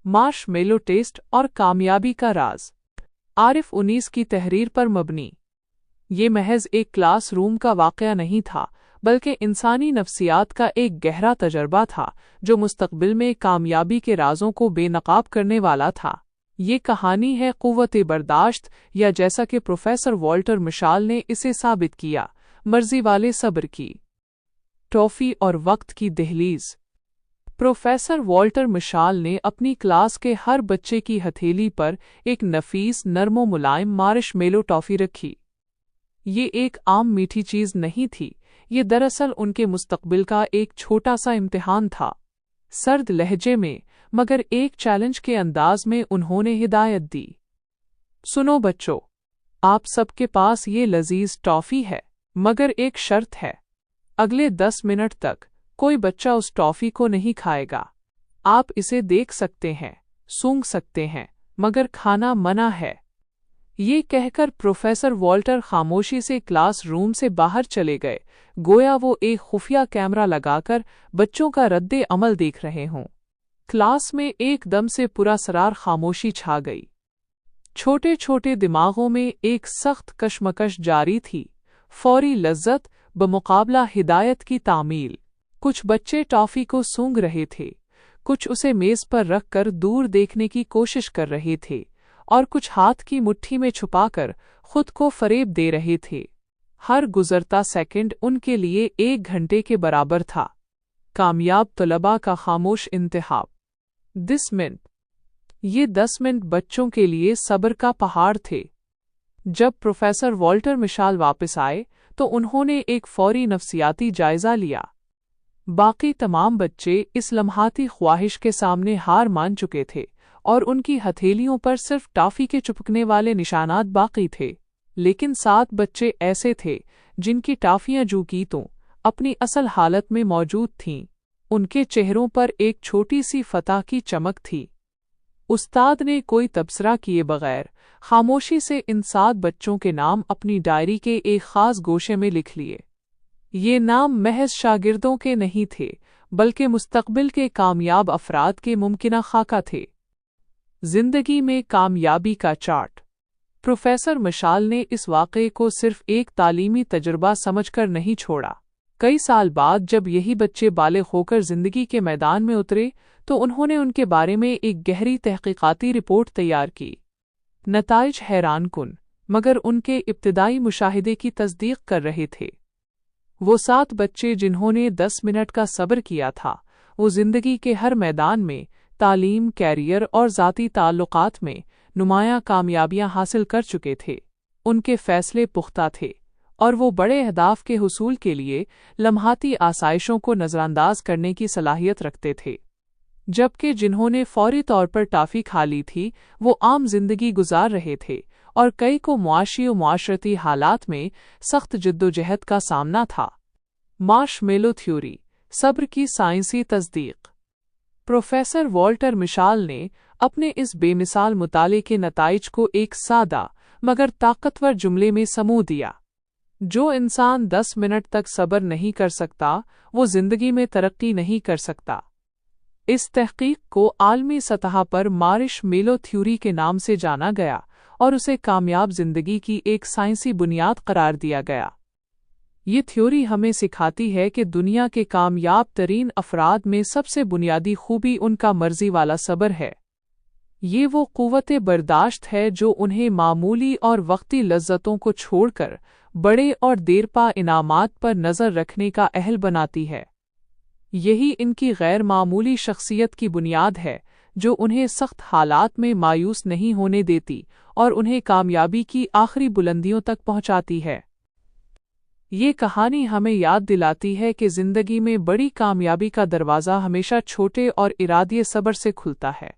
Marshmallow test और कामयाबी का राज। आरिफ 19 की तहरीर पर मबनी। ये महज एक क्लास रूम का वाक़या नहीं था, बल्कि इंसानी नफ्सियात का एक गहरा तजर्बा था जो मुस्तक़बिल में कामयाबी के राज़ों को बेनकाब करने वाला था। ये कहानी है क़ुव्वत बर्दाश्त, या जैसा कि प्रोफेसर वॉल्टर मिशाल ने इसे साबित किया, मर्ज़ी वाले सब्र की। टॉफ़ी और वक्त की दहलीज़। प्रोफेसर वॉल्टर मिशाल ने अपनी क्लास के हर बच्चे की हथेली पर एक नफीस नरमो मुलायम मार्शमेलो टॉफ़ी रखी। ये एक आम मीठी चीज़ नहीं थी, ये दरअसल उनके मुस्तक़बिल का एक छोटा सा इम्तिहान था। सर्द लहजे में मगर एक चैलेंज के अंदाज में उन्होंने हिदायत दी, सुनो बच्चों, आप सबके पास ये लजीज टॉफ़ी है, मगर एक शर्त है, अगले 10 मिनट तक कोई बच्चा उस टॉफ़ी को नहीं खाएगा। आप इसे देख सकते हैं, सूंघ सकते हैं, मगर खाना मना है। ये कहकर प्रोफेसर वॉल्टर खामोशी से क्लास रूम से बाहर चले गए, गोया वो एक खुफिया कैमरा लगाकर बच्चों का रद्दे अमल देख रहे हों। क्लास में एकदम से पुरअसरार खामोशी छा गई। छोटे छोटे दिमागों में एक सख्त कशमकश जारी थी, फौरी लज्जत बमुकाबला हिदायत की तामील। कुछ बच्चे टॉफ़ी को सूंघ रहे थे, कुछ उसे मेज़ पर रखकर दूर देखने की कोशिश कर रहे थे, और कुछ हाथ की मुट्ठी में छुपाकर खुद को फरेब दे रहे थे। हर गुज़रता सेकंड उनके लिए 1 घंटे के बराबर था। कामयाब तलबा का खामोश इंतखाब। 10 मिनट। ये 10 मिनट बच्चों के लिए सब्र का पहाड़ थे। जब प्रोफेसर वॉल्टर मिशाल वापस आए तो उन्होंने एक फौरी नफ्सियाती जायज़ा लिया। बाकी तमाम बच्चे इस लम्हाती ख्वाहिश के सामने हार मान चुके थे और उनकी हथेलियों पर सिर्फ टॉफ़ी के चिपकने वाले निशानात बाकी थे। लेकिन 7 बच्चे ऐसे थे जिनकी टॉफ़ियाँ जू की तो अपनी असल हालत में मौजूद थीं। उनके चेहरों पर एक छोटी सी फतह की चमक थी। उस्ताद ने कोई तबसरा किए बगैर खामोशी से इन 7 बच्चों के नाम अपनी डायरी के एक ख़ास गोशे में लिख लिए। ये नाम महज शागिर्दों के नहीं थे, बल्कि मुस्तक़बिल के कामयाब अफराद के मुमकिना खाका थे। जिंदगी में कामयाबी का चार्ट। प्रोफेसर मिशाल ने इस वाक़े को सिर्फ एक तालीमी तजुर्बा समझकर नहीं छोड़ा। कई साल बाद जब यही बच्चे बालिग़ होकर ज़िंदगी के मैदान में उतरे तो उन्होंने उनके बारे में एक गहरी तहक़ीक़ाती रिपोर्ट तैयार की। नताइज हैरानकुन, मगर उनके इब्तिदाई मुशाहिदे की तस्दीक कर रहे थे। वो 7 बच्चे जिन्होंने 10 मिनट का सब्र किया था, वो ज़िंदगी के हर मैदान में, तालीम, कैरियर और ज़ाती ताल्लुक़ात में नुमायाँ कामयाबियाँ हासिल कर चुके थे। उनके फ़ैसले पुख्ता थे और वो बड़े अहदाफ के हुसूल के लिए लम्हाती आसाइशों को नज़रअंदाज करने की सलाहियत रखते थे। जबकि जिन्होंने फौरी तौर पर टॉफ़ी खा ली थी, वो आम जिंदगी गुजार रहे थे और कई को मुआशी व मुआशरती हालात में सख्त जद्दोजहद का सामना था। मार्शमेलो थ्योरी, सब्र की साइंसी तस्दीक। प्रोफेसर वॉल्टर मिशाल ने अपने इस बेमिसाल मुताले के नताइज को एक सादा मगर ताकतवर जुमले में समूह दिया, जो इंसान 10 मिनट तक सब्र नहीं कर सकता, वो जिंदगी में तरक्की नहीं कर सकता। इस तहकीक को आलमी सतह पर मार्शमेलो थ्योरी के नाम से जाना गया और उसे कामयाब जिंदगी की एक साइंसी बुनियाद करार दिया गया। ये थ्योरी हमें सिखाती है कि दुनिया के कामयाब तरीन अफराद में सबसे बुनियादी खूबी उनका मर्जी वाला सब्र है। ये वो क़ुव्वत बर्दाश्त है जो उन्हें मामूली और वक्ती लज्जतों को छोड़कर बड़े और देरपा इनामात पर नज़र रखने का अहल बनाती है। यही इनकी गैर मामूली शख्सियत की बुनियाद है जो उन्हें सख्त हालात में मायूस नहीं होने देती और उन्हें कामयाबी की आखिरी बुलंदियों तक पहुंचाती है। ये कहानी हमें याद दिलाती है कि ज़िंदगी में बड़ी कामयाबी का दरवाज़ा हमेशा छोटे और इरादे सब्र से खुलता है।